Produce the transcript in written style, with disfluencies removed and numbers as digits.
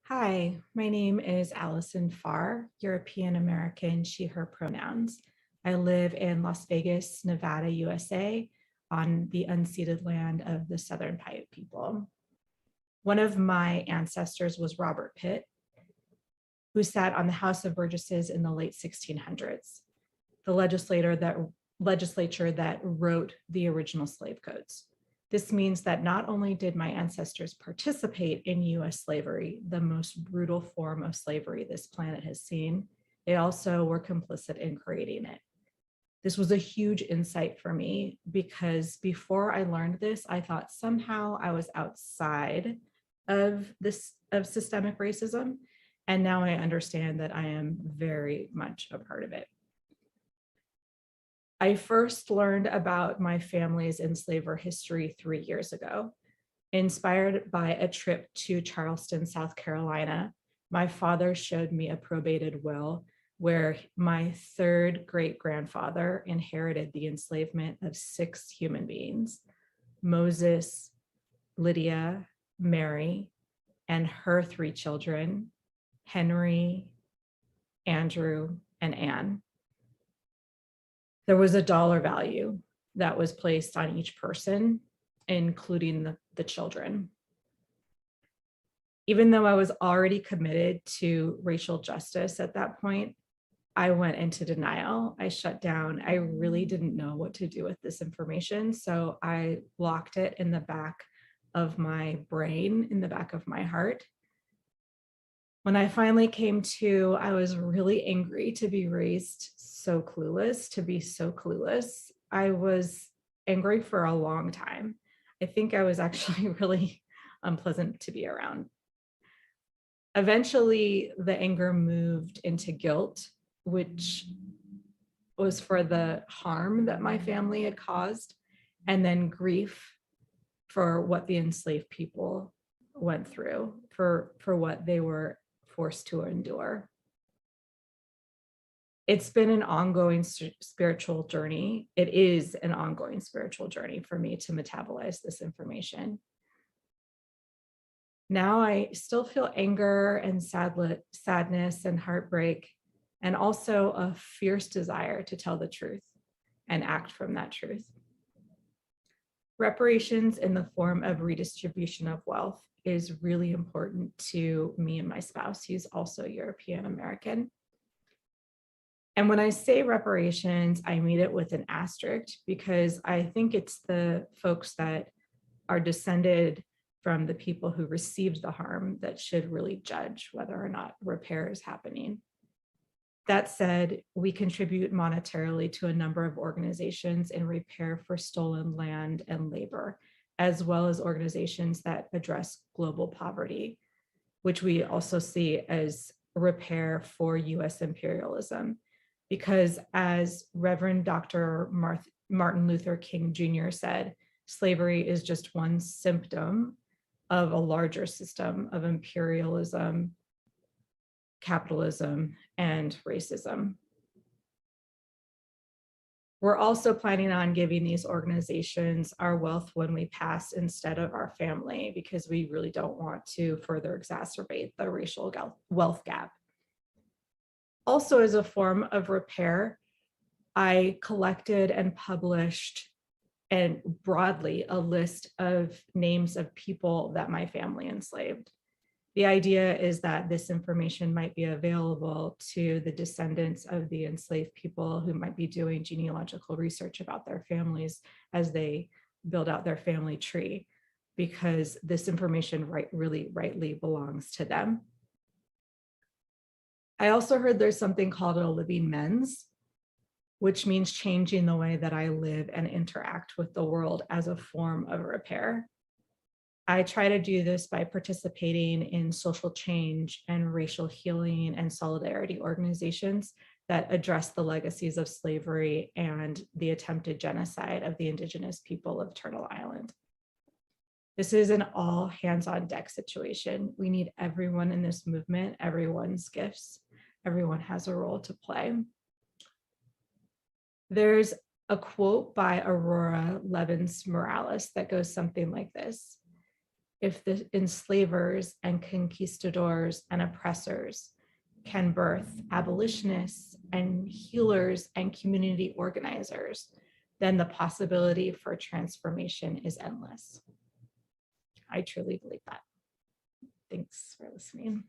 Hi, my name is Allison Pharr, European American, she, her pronouns. I live in Las Vegas, Nevada, USA, on the unceded land of the Southern Paiute people. One of my ancestors was Robert Pitt, who sat on the House of Burgesses in the late 1600s, the legislature that wrote the original slave codes. This means that not only did my ancestors participate in US slavery, the most brutal form of slavery this planet has seen, they also were complicit in creating it. This was a huge insight for me because before I learned this, I thought somehow I was outside of systemic racism. And now I understand that I am very much a part of it. I first learned about my family's enslaver history 3 years ago. Inspired by a trip to Charleston, South Carolina, my father showed me a probated will where my third great-grandfather inherited the enslavement of 6 human beings: Moses, Lydia, Mary, and her 3 children, Henry, Andrew, and Anne. There was a dollar value that was placed on each person, including the children. Even though I was already committed to racial justice at that point, I went into denial. I shut down. I really didn't know what to do with this information. So I locked it in the back of my brain, in the back of my heart. When I finally came to, I was really angry to be raised so clueless, to be so clueless. I was angry for a long time. I think I was actually really unpleasant to be around. Eventually, the anger moved into guilt, which was for the harm that my family had caused, and then grief for what the enslaved people went through, for what they were forced to endure. It's been an ongoing spiritual journey. It is an ongoing spiritual journey for me to metabolize this information. Now I still feel anger and sadness and heartbreak, and also a fierce desire to tell the truth and act from that truth. Reparations in the form of redistribution of wealth is really important to me and my spouse. He's also European American. And when I say reparations, I mean it with an asterisk because I think it's the folks that are descended from the people who received the harm that should really judge whether or not repair is happening. That said, we contribute monetarily to a number of organizations in repair for stolen land and labor, as well as organizations that address global poverty, which we also see as repair for US imperialism. Because as Reverend Dr. Martin Luther King Jr. said, slavery is just one symptom of a larger system of imperialism, capitalism, and racism. We're also planning on giving these organizations our wealth when we pass instead of our family, because we really don't want to further exacerbate the racial wealth gap. Also, as a form of repair, I collected and published and broadly a list of names of people that my family enslaved. The idea is that this information might be available to the descendants of the enslaved people who might be doing genealogical research about their families as they build out their family tree, because this information really rightly belongs to them. I also heard there's something called a living mens, which means changing the way that I live and interact with the world as a form of repair. I try to do this by participating in social change and racial healing and solidarity organizations that address the legacies of slavery and the attempted genocide of the indigenous people of Turtle Island. This is an all hands on deck situation. We need everyone in this movement, everyone's gifts. Everyone has a role to play. There's a quote by Aurora Levins Morales that goes something like this: if the enslavers and conquistadors and oppressors can birth abolitionists and healers and community organizers, then the possibility for transformation is endless. I truly believe that. Thanks for listening.